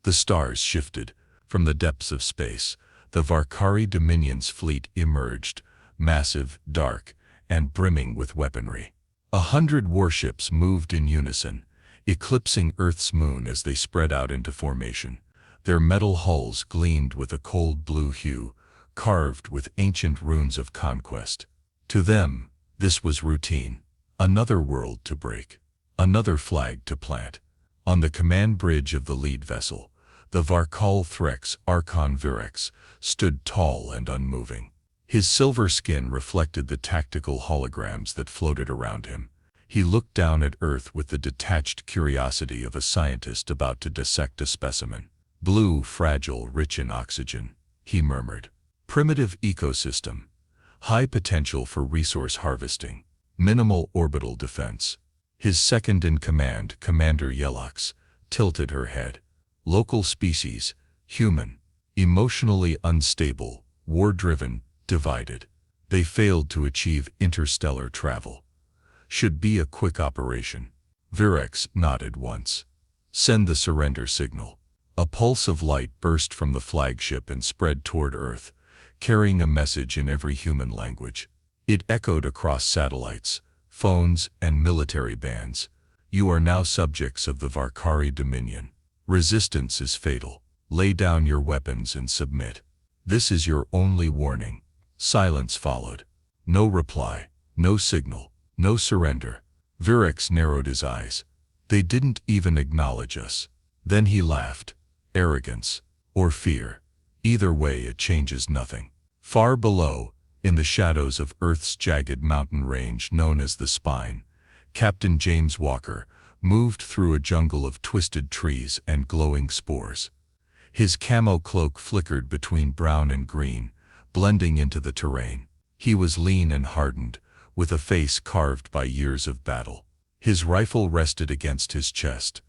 The stars shifted. From the depths of space, the Varkari Dominion's fleet emerged, massive, dark, and brimming with weaponry. 100 warships moved in unison, eclipsing Earth's moon as they spread out into formation. Their metal hulls gleamed with a cold blue hue, carved with ancient runes of conquest. To them, this was routine. Another world to break. Another flag to plant. On the command bridge of the lead vessel, the Varkal Threx Archon Virex stood tall and unmoving. His silver skin reflected the tactical holograms that floated around him. He looked down at Earth with the detached curiosity of a scientist about to dissect a specimen. Blue, fragile, rich in oxygen, he murmured. Primitive ecosystem. High potential for resource harvesting. Minimal orbital defense. His second-in-command, Commander Yelox, tilted her head. Local species, human, emotionally unstable, war-driven, divided. They failed to achieve interstellar travel. Should be a quick operation. Virex nodded once. Send the surrender signal. A pulse of light burst from the flagship and spread toward Earth, carrying a message in every human language. It echoed across satellites, phones, and military bands. You are now subjects of the Varkari Dominion. Resistance is fatal. Lay down your weapons and submit. This is your only warning. Silence followed. No reply, no signal, no surrender. Virex narrowed his eyes. They didn't even acknowledge us. Then he laughed. Arrogance, or fear. Either way, it changes nothing. Far below, in the shadows of Earth's jagged mountain range known as the Spine, Captain James Walker moved through a jungle of twisted trees and glowing spores. His camo cloak flickered between brown and green, blending into the terrain. He was lean and hardened, with a face carved by years of battle. His rifle rested against his chest,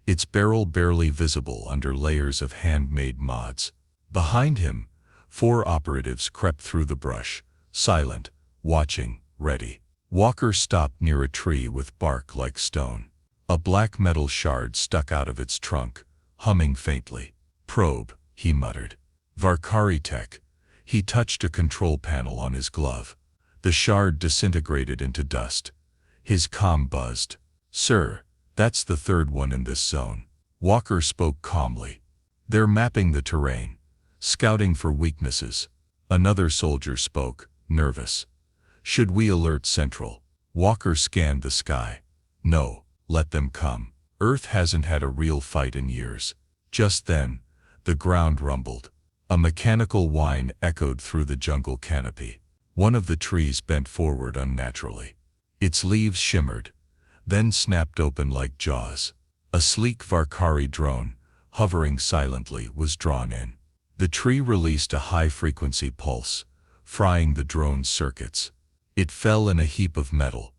its barrel barely visible under layers of handmade mods. Behind him, 4 operatives crept through the brush, silent, watching, ready. Walker stopped near a tree with bark like stone. A black metal shard stuck out of its trunk, humming faintly. Probe, he muttered. Varkari tech. He touched a control panel on his glove. The shard disintegrated into dust. His comm buzzed. Sir, that's the 3rd one in this zone. Walker spoke calmly. They're mapping the terrain, scouting for weaknesses. Another soldier spoke, nervous. Should we alert Central? Walker scanned the sky. No, let them come. Earth hasn't had a real fight in years. Just then, the ground rumbled. A mechanical whine echoed through the jungle canopy. One of the trees bent forward unnaturally. Its leaves shimmered, then snapped open like jaws. A sleek Varkari drone, hovering silently, was drawn in. The tree released a high-frequency pulse, frying the drone's circuits. It fell in a heap of metal,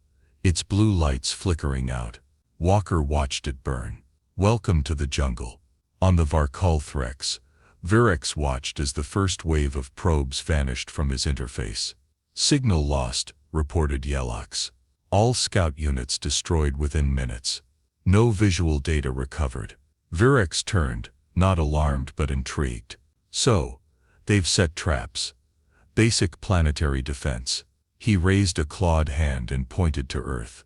its blue lights flickering out. Walker watched it burn. Welcome to the jungle. On the Varkal Threx, Virex watched as the first wave of probes vanished from his interface. Signal lost, reported Yelox. All scout units destroyed within minutes. No visual data recovered. Virex turned, not alarmed but intrigued. So, they've set traps. Basic planetary defense. He raised a clawed hand and pointed to Earth.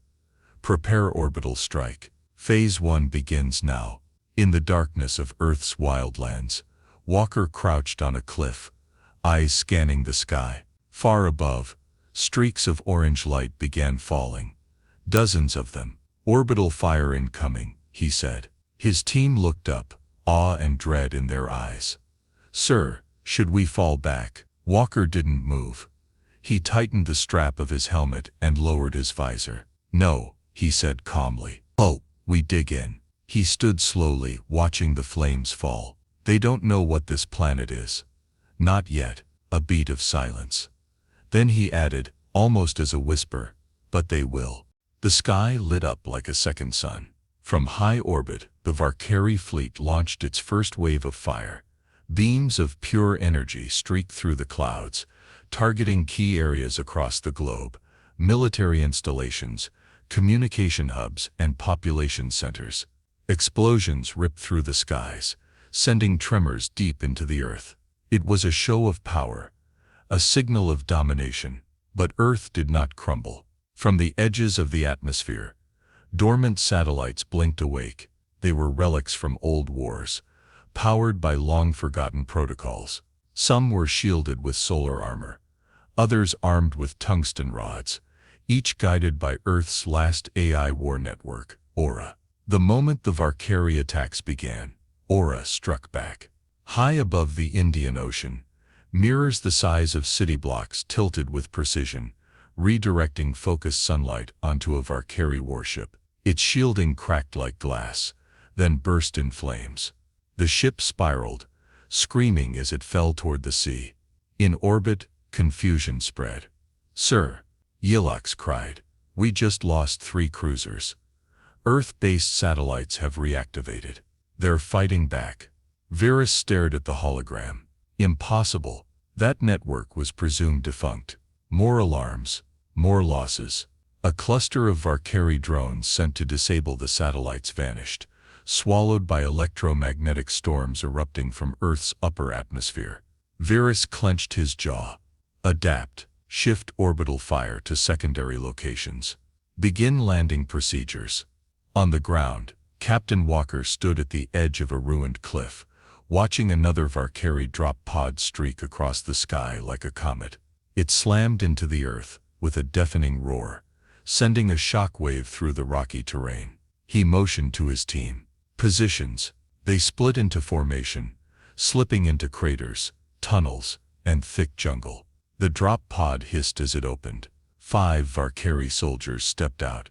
Prepare orbital strike. Phase 1 begins now. In the darkness of Earth's wildlands, Walker crouched on a cliff, eyes scanning the sky. Far above, streaks of orange light began falling. Dozens of them. Orbital fire incoming, he said. His team looked up, awe and dread in their eyes. Sir, should we fall back? Walker didn't move. He tightened the strap of his helmet and lowered his visor. No, he said calmly. Oh, we dig in. He stood slowly, watching the flames fall. They don't know what this planet is. Not yet. A beat of silence. Then he added, almost as a whisper, but they will. The sky lit up like a second sun. From high orbit, the Varkari fleet launched its first wave of fire. Beams of pure energy streaked through the clouds, targeting key areas across the globe, military installations, communication hubs, and population centers. Explosions ripped through the skies, sending tremors deep into the Earth. It was a show of power, a signal of domination, but Earth did not crumble. From the edges of the atmosphere, dormant satellites blinked awake. They were relics from old wars, powered by long-forgotten protocols. Some were shielded with solar armor, others armed with tungsten rods, each guided by Earth's last AI war network, Aura. The moment the Valkyrie attacks began, Aura struck back. High above the Indian Ocean, mirrors the size of city blocks tilted with precision, redirecting focused sunlight onto a Valkyrie warship. Its shielding cracked like glass, then burst in flames. The ship spiraled, screaming as it fell toward the sea. In orbit, confusion spread. "Sir," Yilux cried, "we just lost 3 cruisers. Earth-based satellites have reactivated. They're fighting back." Virus stared at the hologram. Impossible. That network was presumed defunct. More alarms, more losses. A cluster of Valkyrie drones sent to disable the satellites vanished, swallowed by electromagnetic storms erupting from Earth's upper atmosphere. Virus clenched his jaw. Adapt. Shift orbital fire to secondary locations. Begin landing procedures. On the ground, Captain Walker stood at the edge of a ruined cliff, watching another Valkyrie drop pod streak across the sky like a comet. It slammed into the Earth with a deafening roar, sending a shockwave through the rocky terrain. He motioned to his team. Positions. They split into formation, slipping into craters, tunnels, and thick jungle. The drop pod hissed as it opened. 5 Valkyrie soldiers stepped out,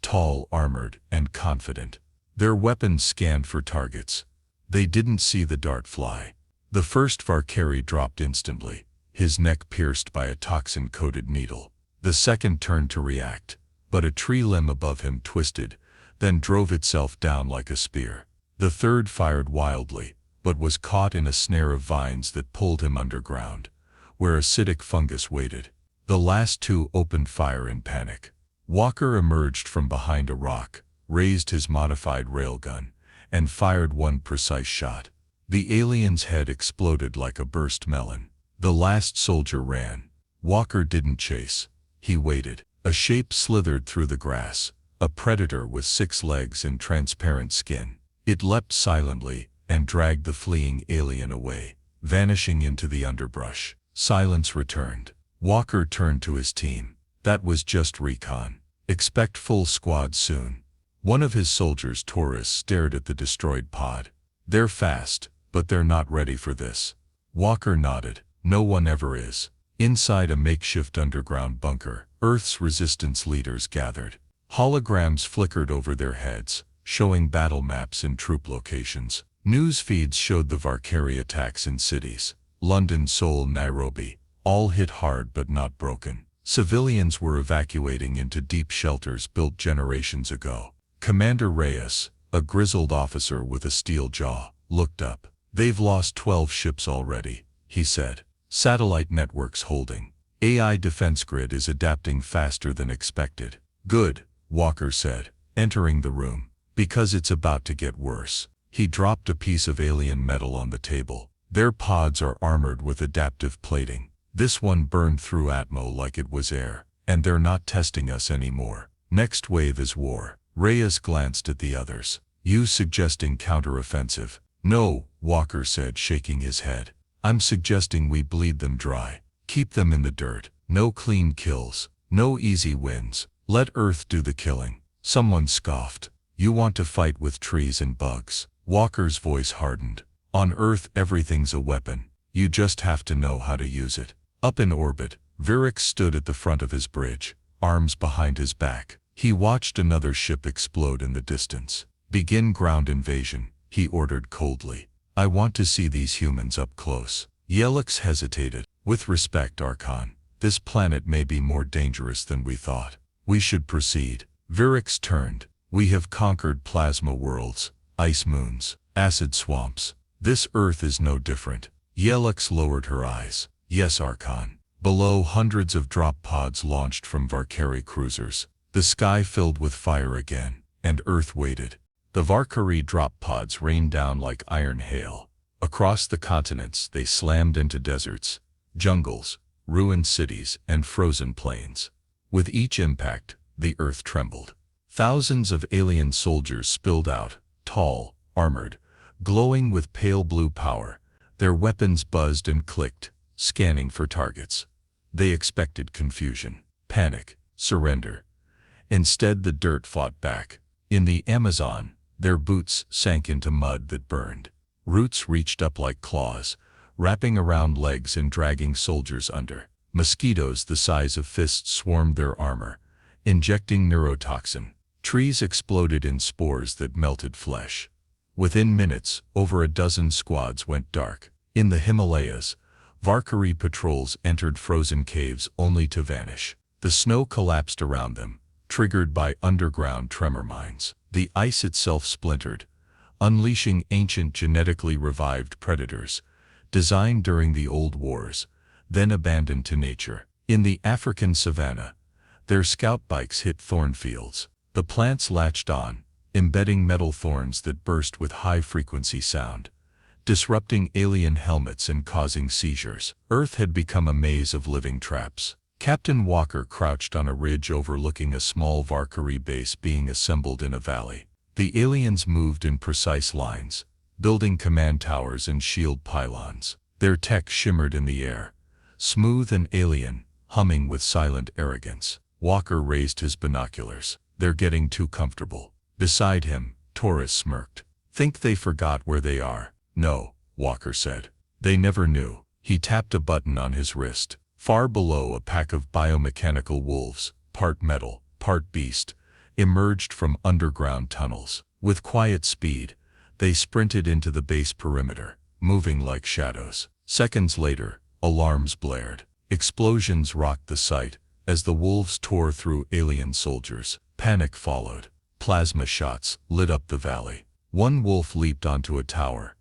tall, armored, and confident. Their weapons scanned for targets. They didn't see the dart fly. The first Valkyrie dropped instantly, his neck pierced by a toxin-coated needle. The second turned to react, but a tree limb above him twisted, then drove itself down like a spear. The third fired wildly, but was caught in a snare of vines that pulled him underground, where acidic fungus waited. The last 2 opened fire in panic. Walker emerged from behind a rock, raised his modified railgun, and fired one precise shot. The alien's head exploded like a burst melon. The last soldier ran. Walker didn't chase. He waited. A shape slithered through the grass, a predator with 6 legs and transparent skin. It leapt silently and dragged the fleeing alien away, vanishing into the underbrush. Silence returned. Walker turned to his team. "That was just recon. Expect full squad soon." One of his soldiers, Taurus, stared at the destroyed pod. "They're fast, but they're not ready for this." Walker nodded. "No one ever is." Inside a makeshift underground bunker, Earth's resistance leaders gathered. Holograms flickered over their heads, showing battle maps and troop locations. News feeds showed the Valkyrie attacks in cities. London, Seoul, Nairobi, all hit hard but not broken. Civilians were evacuating into deep shelters built generations ago. Commander Reyes, a grizzled officer with a steel jaw, looked up. "They've lost 12 ships already," he said. "Satellite networks holding. AI defense grid is adapting faster than expected." "Good," Walker said, entering the room, "because it's about to get worse." He dropped a piece of alien metal on the table. "Their pods are armored with adaptive plating. This one burned through Atmo like it was air, and they're not testing us anymore. Next wave is war." Reyes glanced at the others. "You suggesting counteroffensive?" "No," Walker said, shaking his head. "I'm suggesting we bleed them dry. Keep them in the dirt. No clean kills. No easy wins. Let Earth do the killing." Someone scoffed. "You want to fight with trees and bugs." Walker's voice hardened. "On Earth everything's a weapon. You just have to know how to use it." Up in orbit, Virix stood at the front of his bridge, arms behind his back. He watched another ship explode in the distance. "Begin ground invasion," he ordered coldly. "I want to see these humans up close." Yelix hesitated. "With respect, Archon, this planet may be more dangerous than we thought. We should proceed." Virix turned. "We have conquered plasma worlds, ice moons, acid swamps. This Earth is no different." Yelix lowered her eyes. "Yes, Archon." Below, hundreds of drop pods launched from Valkyrie cruisers. The sky filled with fire again, and Earth waited. The Valkyrie drop pods rained down like iron hail. Across the continents they slammed into deserts, jungles, ruined cities, and frozen plains. With each impact, the earth trembled. Thousands of alien soldiers spilled out, tall, armored, glowing with pale blue power. Their weapons buzzed and clicked, scanning for targets. They expected confusion, panic, surrender. Instead, the dirt fought back. In the Amazon, their boots sank into mud that burned. Roots reached up like claws, wrapping around legs and dragging soldiers under. Mosquitoes the size of fists swarmed their armor, injecting neurotoxin. Trees exploded in spores that melted flesh. Within minutes, over a dozen squads went dark. In the Himalayas, Valkyrie patrols entered frozen caves only to vanish. The snow collapsed around them, triggered by underground tremor mines. The ice itself splintered, unleashing ancient genetically revived predators, designed during the old wars, then abandoned to nature. In the African savanna, their scout bikes hit thornfields. The plants latched on, embedding metal thorns that burst with high-frequency sound, disrupting alien helmets and causing seizures. Earth had become a maze of living traps. Captain Walker crouched on a ridge overlooking a small Valkyrie base being assembled in a valley. The aliens moved in precise lines, building command towers and shield pylons. Their tech shimmered in the air, smooth and alien, humming with silent arrogance. Walker raised his binoculars. "They're getting too comfortable." Beside him, Taurus smirked. "Think they forgot where they are?" "No," Walker said. "They never knew." He tapped a button on his wrist. Far below, a pack of biomechanical wolves, part metal, part beast, emerged from underground tunnels. With quiet speed, they sprinted into the base perimeter, moving like shadows. Seconds later, alarms blared. Explosions rocked the site as the wolves tore through alien soldiers. Panic followed. Plasma shots lit up the valley. One wolf leaped onto a tower,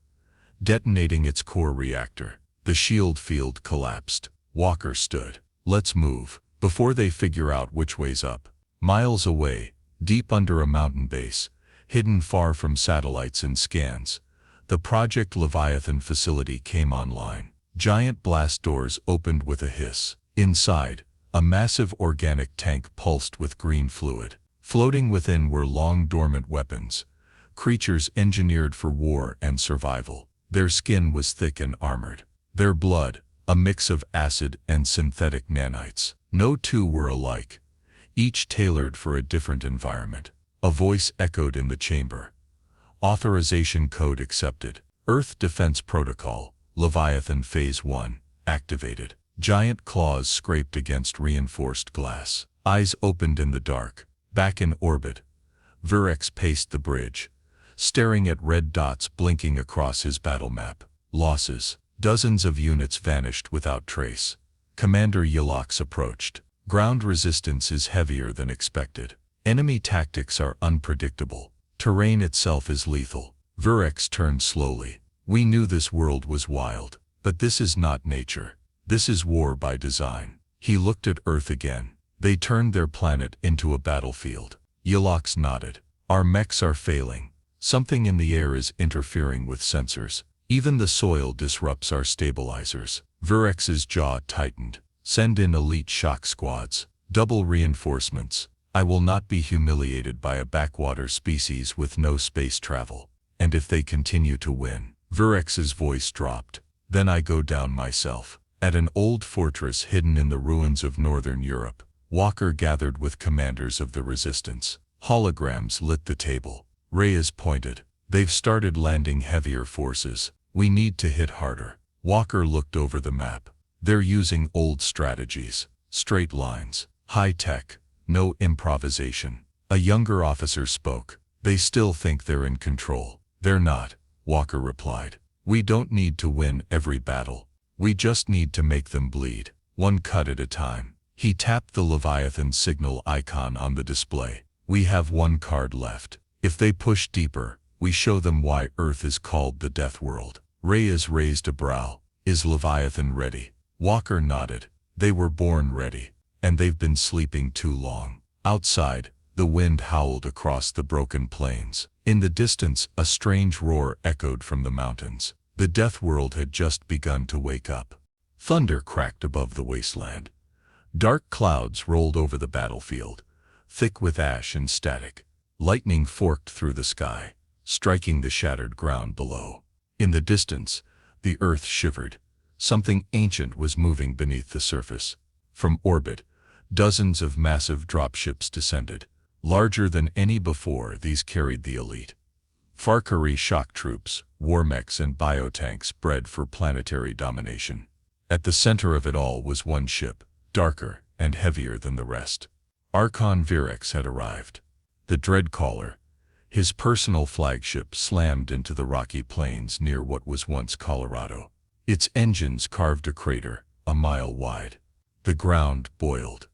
detonating its core reactor. The shield field collapsed. Walker stood. "Let's move, before they figure out which way's up." Miles away, deep under a mountain base, hidden far from satellites and scans, the Project Leviathan facility came online. Giant blast doors opened with a hiss. Inside, a massive organic tank pulsed with green fluid. Floating within were long dormant weapons, creatures engineered for war and survival. Their skin was thick and armored. Their blood, a mix of acid and synthetic nanites. No two were alike, each tailored for a different environment. A voice echoed in the chamber. "Authorization code accepted. Earth Defense Protocol, Leviathan Phase 1, activated." Giant claws scraped against reinforced glass. Eyes opened in the dark. Back in orbit, Virex paced the bridge, staring at red dots blinking across his battle map. Losses. Dozens of units vanished without trace. Commander Yalox approached. "Ground resistance is heavier than expected. Enemy tactics are unpredictable. Terrain itself is lethal." Virex turned slowly. "We knew this world was wild, but this is not nature. This is war by design." He looked at Earth again. "They turned their planet into a battlefield." Yalox nodded. "Our mechs are failing. Something in the air is interfering with sensors. Even the soil disrupts our stabilizers." Virex's jaw tightened. "Send in elite shock squads. Double reinforcements. I will not be humiliated by a backwater species with no space travel. And if they continue to win." Virex's voice dropped. "Then I go down myself." At an old fortress hidden in the ruins of northern Europe, Walker gathered with commanders of the resistance. Holograms lit the table. Reyes pointed. "They've started landing heavier forces. We need to hit harder." Walker looked over the map. "They're using old strategies. Straight lines. High tech. No improvisation." A younger officer spoke. "They still think they're in control." "They're not," Walker replied. "We don't need to win every battle. We just need to make them bleed, one cut at a time." He tapped the Leviathan signal icon on the display. "We have one card left. If they push deeper, we show them why Earth is called the Deathworld." Reyes raised a brow. "Is Leviathan ready?" Walker nodded. "They were born ready, and they've been sleeping too long." Outside, the wind howled across the broken plains. In the distance, a strange roar echoed from the mountains. The Deathworld had just begun to wake up. Thunder cracked above the wasteland. Dark clouds rolled over the battlefield, thick with ash and static. Lightning forked through the sky, striking the shattered ground below. In the distance, the earth shivered. Something ancient was moving beneath the surface. From orbit, dozens of massive dropships descended. Larger than any before, these carried the elite. Valkyrie shock troops, war mechs and biotanks bred for planetary domination. At the center of it all was one ship, darker and heavier than the rest. Archon Virex had arrived. The Dreadcaller, his personal flagship, slammed into the rocky plains near what was once Colorado. Its engines carved a crater, a mile wide. The ground boiled.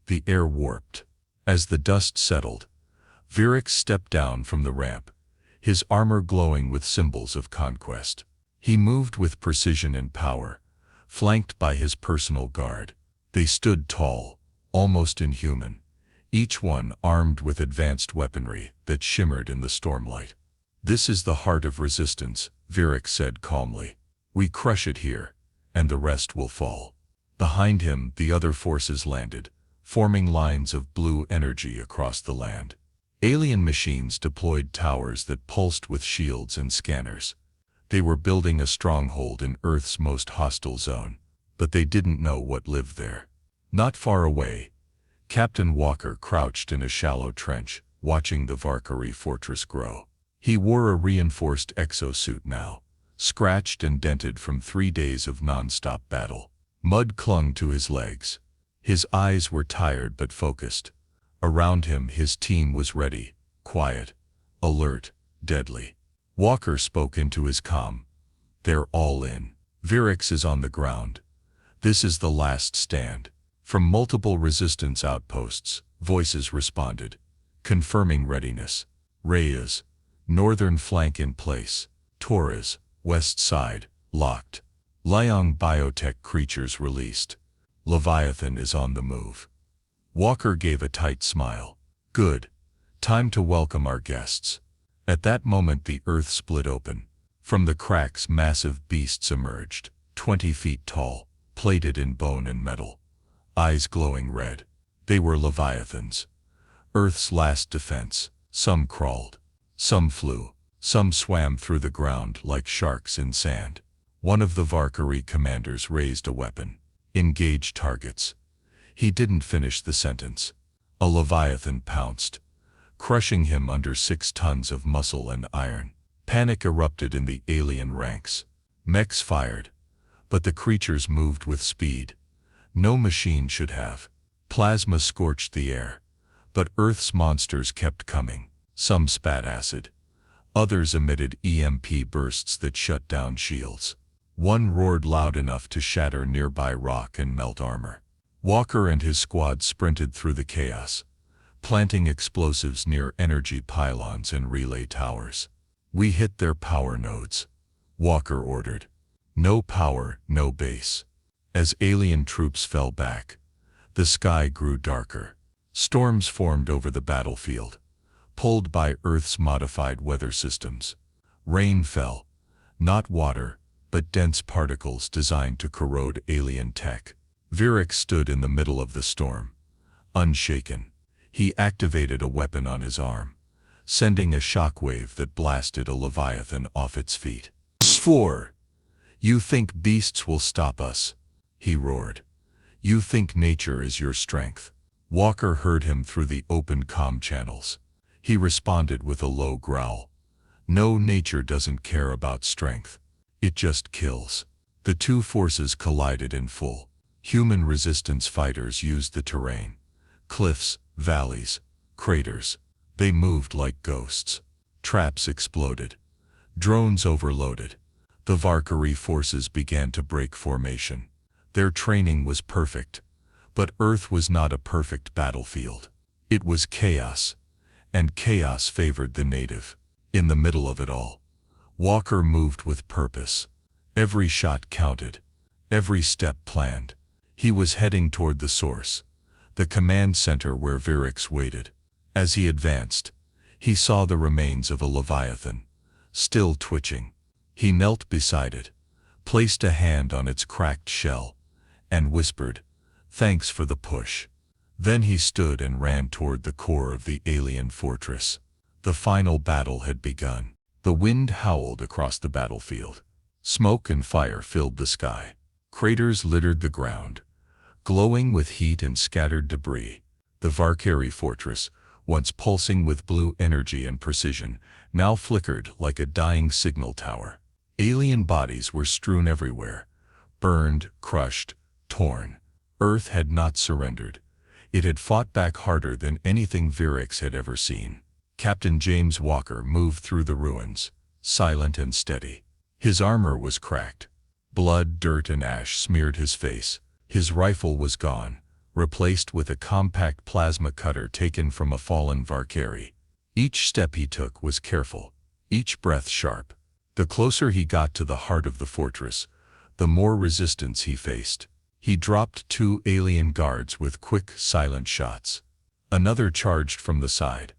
The air warped. As the dust settled, Virex stepped down from the ramp, his armor glowing with symbols of conquest. He moved with precision and power, flanked by his personal guard. They stood tall, almost inhuman, each one armed with advanced weaponry that shimmered in the stormlight. "This is the heart of resistance," Virex said calmly. "We crush it here, and the rest will fall." Behind him, the other forces landed, forming lines of blue energy across the land. Alien machines deployed towers that pulsed with shields and scanners. They were building a stronghold in Earth's most hostile zone, but they didn't know what lived there. Not far away, Captain Walker crouched in a shallow trench, watching the Valkyrie fortress grow. He wore a reinforced exosuit now, scratched and dented from 3 days of non-stop battle. Mud clung to his legs. His eyes were tired but focused. Around him, his team was ready, quiet, alert, deadly. Walker spoke into his comm. "They're all in. Virex is on the ground. This is the last stand." From multiple resistance outposts, voices responded, confirming readiness. Reyes, northern flank in place. Torres, west side, locked. Liang biotech creatures released. Leviathan is on the move. Walker gave a tight smile. "Good. Time to welcome our guests." At that moment the earth split open. From the cracks massive beasts emerged, 20 feet tall, plated in bone and metal. Eyes glowing red. They were Leviathans. Earth's last defense. Some crawled. Some flew. Some swam through the ground like sharks in sand. One of the Valkyrie commanders raised a weapon. "Engage targets." He didn't finish the sentence. A Leviathan pounced, crushing him under 6 tons of muscle and iron. Panic erupted in the alien ranks. Mechs fired, but the creatures moved with speed. No machine should have. Plasma scorched the air, but Earth's monsters kept coming. Some spat acid. Others emitted EMP bursts that shut down shields. One roared loud enough to shatter nearby rock and melt armor. Walker and his squad sprinted through the chaos, planting explosives near energy pylons and relay towers. "We hit their power nodes," Walker ordered. "No power, no base." As alien troops fell back, the sky grew darker. Storms formed over the battlefield, pulled by Earth's modified weather systems. Rain fell, not water, but dense particles designed to corrode alien tech. Virex stood in the middle of the storm, unshaken. He activated a weapon on his arm, sending a shockwave that blasted a Leviathan off its feet. "4. You think beasts will stop us?" he roared. "You think nature is your strength?" Walker heard him through the open comm channels. He responded with a low growl. "No, nature doesn't care about strength. It just kills." The two forces collided in full. Human resistance fighters used the terrain. Cliffs, valleys, craters. They moved like ghosts. Traps exploded. Drones overloaded. The Valkyrie forces began to break formation. Their training was perfect, but Earth was not a perfect battlefield. It was chaos, and chaos favored the native. In the middle of it all, Walker moved with purpose. Every shot counted, every step planned. He was heading toward the source, the command center where Virex waited. As he advanced, He saw the remains of a leviathan, still twitching. He knelt beside it, placed a hand on its cracked shell, and whispered, "Thanks for the push." Then he stood and ran toward the core of the alien fortress. The final battle had begun. The wind howled across the battlefield. Smoke and fire filled the sky. Craters littered the ground, glowing with heat and scattered debris. The Valkyrie fortress, once pulsing with blue energy and precision, now flickered like a dying signal tower. Alien bodies were strewn everywhere, burned, crushed, torn. Earth had not surrendered. It had fought back harder than anything Virix had ever seen. Captain James Walker moved through the ruins, silent and steady. His armor was cracked. Blood, dirt, and ash smeared his face. His rifle was gone, replaced with a compact plasma cutter taken from a fallen Valkyrie. Each step he took was careful, each breath sharp. The closer he got to the heart of the fortress, the more resistance he faced. He dropped 2 alien guards with quick, silent shots. Another charged from the side.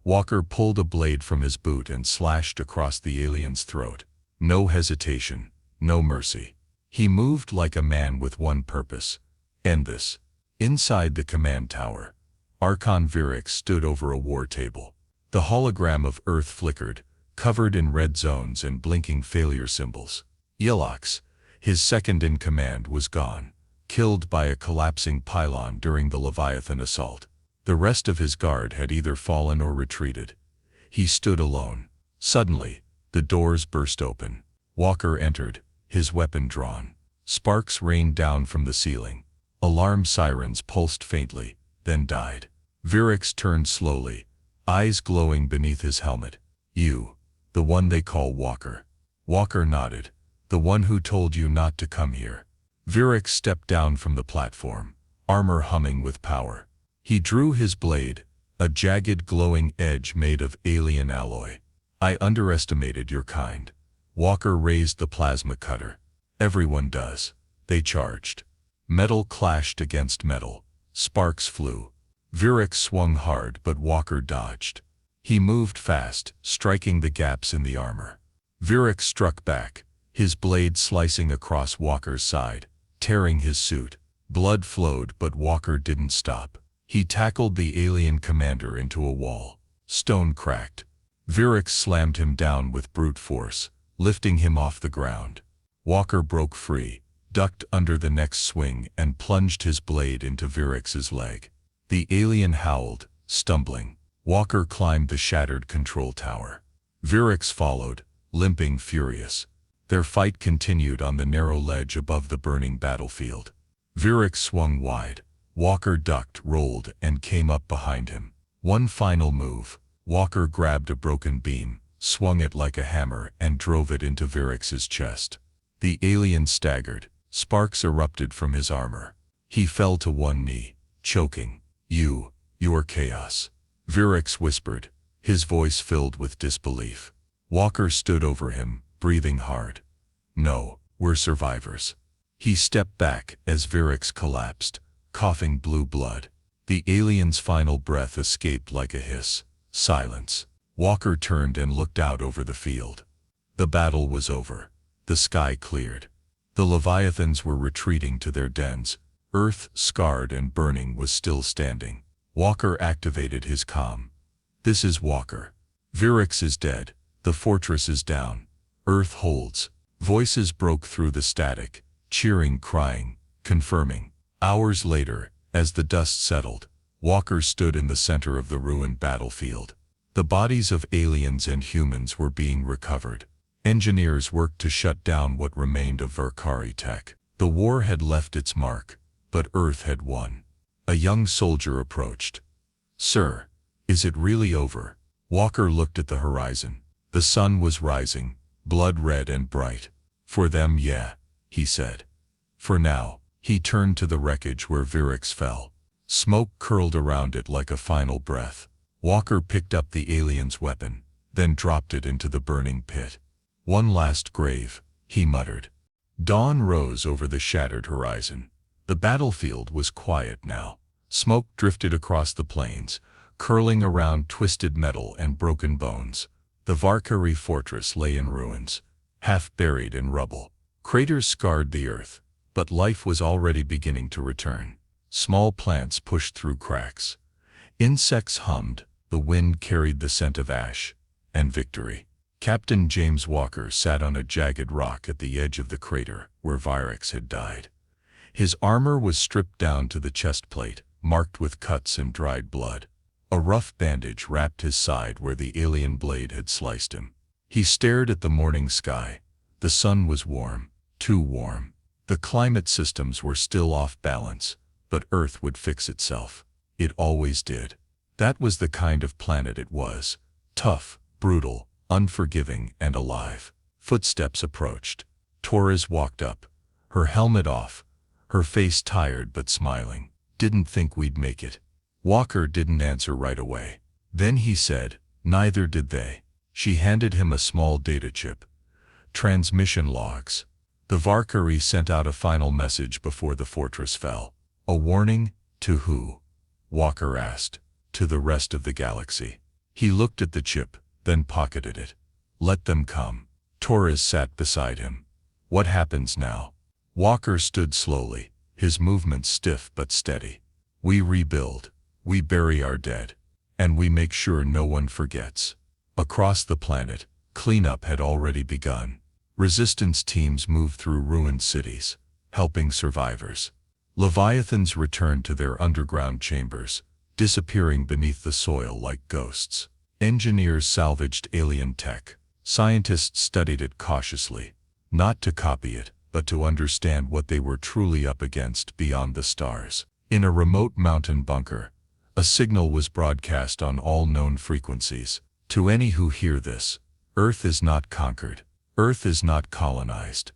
Walker pulled a blade from his boot and slashed across the alien's throat. No hesitation, no mercy. He moved like a man with one purpose: end this. Inside the command tower, Archon Virix stood over a war table. The hologram of Earth flickered, covered in red zones and blinking failure symbols. Yelox, his second in command, was gone, killed by a collapsing pylon during the Leviathan assault. The rest of his guard had either fallen or retreated. He stood alone. Suddenly, the doors burst open. Walker entered, his weapon drawn. Sparks rained down from the ceiling. Alarm sirens pulsed faintly, then died. Virix turned slowly, eyes glowing beneath his helmet. "You, the one they call Walker." Walker nodded. "The one who told you not to come here." Virix stepped down from the platform, armor humming with power. He drew his blade, a jagged glowing edge made of alien alloy. "I underestimated your kind." Walker raised the plasma cutter. "Everyone does." They charged. Metal clashed against metal. Sparks flew. Virix swung hard, but Walker dodged. He moved fast, striking the gaps in the armor. Virix struck back, his blade slicing across Walker's side, tearing his suit. Blood flowed, but Walker didn't stop. He tackled the alien commander into a wall. Stone cracked. Virix slammed him down with brute force, lifting him off the ground. Walker broke free, ducked under the next swing, and plunged his blade into Virix's leg. The alien howled, stumbling. Walker climbed the shattered control tower. Virix followed, limping, furious. Their fight continued on the narrow ledge above the burning battlefield. Virix swung wide. Walker ducked, rolled, and came up behind him. One final move. Walker grabbed a broken beam, swung it like a hammer, and drove it into Virix's chest. The alien staggered. Sparks erupted from his armor. He fell to one knee, choking. You're chaos," Virix whispered, his voice filled with disbelief. Walker stood over him, breathing hard. "No, we're survivors." He stepped back as Virix collapsed, coughing blue blood. The alien's final breath escaped like a hiss. Silence. Walker turned and looked out over the field. The battle was over. The sky cleared. The Leviathans were retreating to their dens. Earth, scarred and burning, was still standing. Walker activated his comm. "This is Walker. Virix is dead. The fortress is down. Earth holds." Voices broke through the static, cheering, crying, confirming. Hours later, as the dust settled, Walker stood in the center of the ruined battlefield. The bodies of aliens and humans were being recovered. Engineers worked to shut down what remained of Valkyrie tech. The war had left its mark, but Earth had won. A young soldier approached. "Sir, is it really over?" Walker looked at the horizon. The sun was rising, blood red and bright. "For them, yeah," he said. "For now." He turned to the wreckage where Virix fell. Smoke curled around it like a final breath. Walker picked up the alien's weapon, then dropped it into the burning pit. "One last grave," he muttered. Dawn rose over the shattered horizon. The battlefield was quiet now. Smoke drifted across the plains, curling around twisted metal and broken bones. The Valkyrie fortress lay in ruins, half buried in rubble. Craters scarred the earth, but life was already beginning to return. Small plants pushed through cracks. Insects hummed, the wind carried the scent of ash and victory. Captain James Walker sat on a jagged rock at the edge of the crater where Virex had died. His armor was stripped down to the chest plate, marked with cuts and dried blood. A rough bandage wrapped his side where the alien blade had sliced him. He stared at the morning sky. The sun was warm, too warm. The climate systems were still off balance, but Earth would fix itself. It always did. That was the kind of planet it was. Tough, brutal, unforgiving, and alive. Footsteps approached. Torres walked up, her helmet off, her face tired but smiling. Didn't think we'd make it. Walker didn't answer right away. Then he said, neither did they. She handed him a small data chip. Transmission logs. The Valkyrie sent out a final message before the fortress fell. A warning? To who? Walker asked. To the rest of the galaxy. He looked at the chip, then pocketed it. Let them come. Torres sat beside him. What happens now? Walker stood slowly, his movements stiff but steady. We rebuild. We bury our dead. And we make sure no one forgets. Across the planet, cleanup had already begun. Resistance teams moved through ruined cities, helping survivors. Leviathans returned to their underground chambers, disappearing beneath the soil like ghosts. Engineers salvaged alien tech. Scientists studied it cautiously, not to copy it, but to understand what they were truly up against beyond the stars. In a remote mountain bunker, a signal was broadcast on all known frequencies. To any who hear this, Earth is not conquered. Earth is not colonized.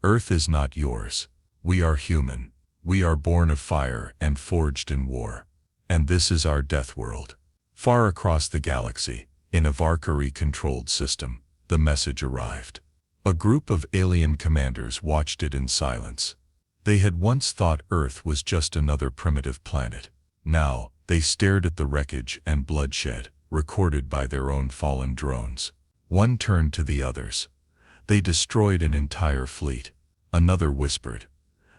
Earth is not yours. We are human. We are born of fire and forged in war. And this is our death world. Far across the galaxy, in a Valkyrie-controlled system, the message arrived. A group of alien commanders watched it in silence. They had once thought Earth was just another primitive planet. Now, they stared at the wreckage and bloodshed, recorded by their own fallen drones. One turned to the others. They destroyed an entire fleet. Another whispered.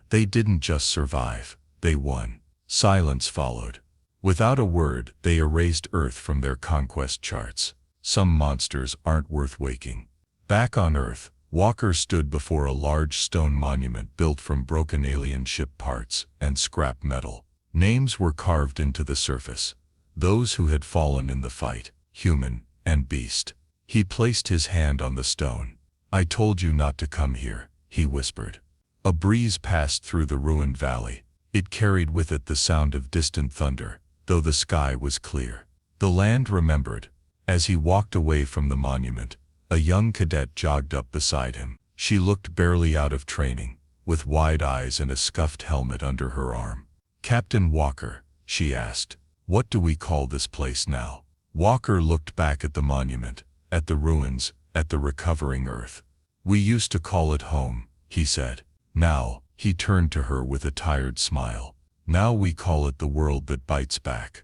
They didn't just survive, they won. Silence followed. Without a word, they erased Earth from their conquest charts. Some monsters aren't worth waking. Back on Earth, Walker stood before a large stone monument built from broken alien ship parts and scrap metal. Names were carved into the surface. Those who had fallen in the fight, human and beast. He placed his hand on the stone. I told you not to come here, he whispered. A breeze passed through the ruined valley. It carried with it the sound of distant thunder, though the sky was clear. The land remembered. As he walked away from the monument, a young cadet jogged up beside him. She looked barely out of training, with wide eyes and a scuffed helmet under her arm. Captain Walker, she asked, what do we call this place now? Walker looked back at the monument, at the ruins, at the recovering Earth. We used to call it home, he said. Now, he turned to her with a tired smile. Now we call it the world that bites back.